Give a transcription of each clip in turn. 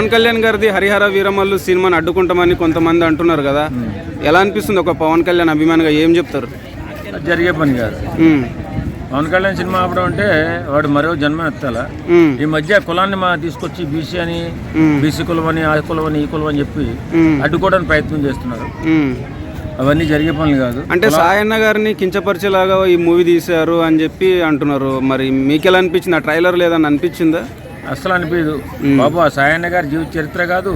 పవన్ కళ్యాణ్ గారిది హరిహర వీరమల్లు సినిమాని అడ్డుకుంటామని కొంతమంది అంటున్నారు కదా, ఎలా అనిపిస్తుంది ఒక పవన్ కళ్యాణ్ అభిమానిగా ఏం చెప్తారు? జరిగే పని కాదు. పవన్ కళ్యాణ్ సినిమా ఆపడం అంటే వాడు మరో జన్మ ఎత్తాల. ఈ మధ్య కులాన్ని తీసుకొచ్చి బీసీ అని, బీసీ కులం అని, ఆ కులం అని, ఈ కులం అని చెప్పి అడ్డుకోవడానికి ప్రయత్నం చేస్తున్నారు. అవన్నీ జరిగే పనులు కాదు. అంటే సాయన్న గారిని కించపరిచేలాగా ఈ మూవీ తీశారు అని చెప్పి అంటున్నారు. మరి మీకు ఎలా అనిపించింది? ఆ ట్రైలర్ లేదని అనిపించిందా? అసలు అనిపించదు బాబు. ఆ సాయన్న గారి జీవిత చరిత్ర కాదు,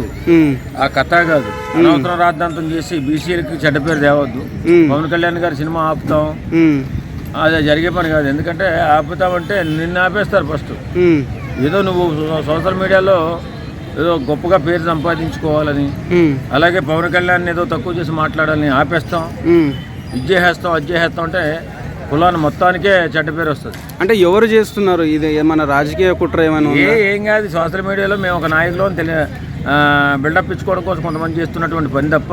ఆ కథ కాదు. అనవసరం రాద్ధాంతం చేసి బీసీలకి చెడ్డ పేరు తేవద్దు. పవన్ కళ్యాణ్ గారి సినిమా ఆపుతాం, అది జరిగే పని కాదు. ఎందుకంటే ఆపుతామంటే నిన్ను ఆపేస్తారు ఫస్ట్. ఏదో నువ్వు సోషల్ మీడియాలో ఏదో గొప్పగా పేరు సంపాదించుకోవాలని, అలాగే పవన్ కళ్యాణ్ ఏదో తక్కువ చేసి మాట్లాడాలని ఆపేస్తాం, ఇది చేసేస్తాం, అది చేసేస్తాం అంటే కులాన్ని మొత్తానికే చెడ్డ పేరు వస్తుంది. అంటే ఎవరు చేస్తున్నారు ఇది? ఏమన్నా రాజకీయ కుట్ర ఏమైనా? ఏం కాదు. సోషల్ మీడియాలో మేము ఒక నాయకులు అని బిల్డప్ ఇచ్చుకోవడం కోసం కొంతమంది చేస్తున్నటువంటి పని తప్ప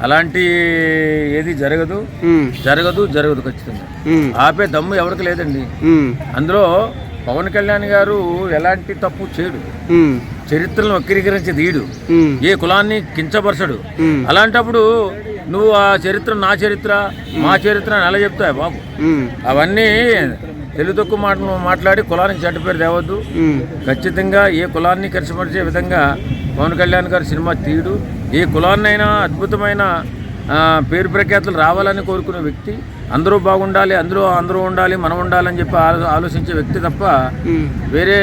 అలాంటి ఏది జరగదు ఖచ్చితంగా. ఆపే దమ్ము ఎవరికి లేదండి. అందులో పవన్ కళ్యాణ్ గారు ఎలాంటి తప్పు చేయడు, చరిత్రను వక్రీకరించి తీయడు, ఏ కులాన్ని కించపరచడు. అలాంటప్పుడు నువ్వు ఆ చరిత్ర నా చరిత్ర, మా చరిత్ర అని ఎలా చెప్తావు బాబు? అవన్నీ తెలుగు తక్కువ మాట్లాడి కులానికి చెడ్డ పేరు తేవద్దు. ఖచ్చితంగా ఏ కులాన్ని కించపరిచే విధంగా పవన్ కళ్యాణ్ గారు సినిమా తీయడు. ఏ కులాన్నైనా అద్భుతమైన పేరు ప్రఖ్యాతులు రావాలని కోరుకునే వ్యక్తి, అందరూ బాగుండాలి, అందరూ ఉండాలి, మనం ఉండాలని చెప్పి ఆలోచించే వ్యక్తి తప్ప వేరే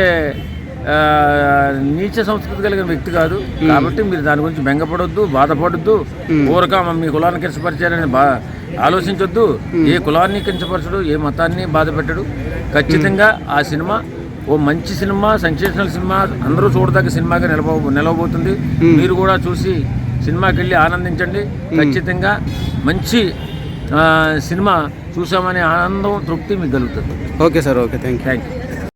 నీచ సంస్కృతి కలిగిన వ్యక్తి కాదు. కాబట్టి మీరు దాని గురించి బెంగపడొద్దు, బాధపడొద్దు. ఊరక మీ కులాన్ని కించపరిచారని ఆలోచించొద్దు. ఏ కులాన్ని కించపరచడు, ఏ మతాన్ని బాధ పెట్టడు. ఖచ్చితంగా ఆ సినిమా ఓ మంచి సినిమా, సెన్సేషనల్ సినిమా, అందరూ చూడదగ్గ సినిమాగా నిలవబోతుంది. మీరు కూడా చూసి సినిమాకి వెళ్ళి ఆనందించండి. ఖచ్చితంగా మంచి సినిమా చూసామనే ఆనందం, తృప్తి మీకు కలుగుతుంది. Okay sir, okay, thank you.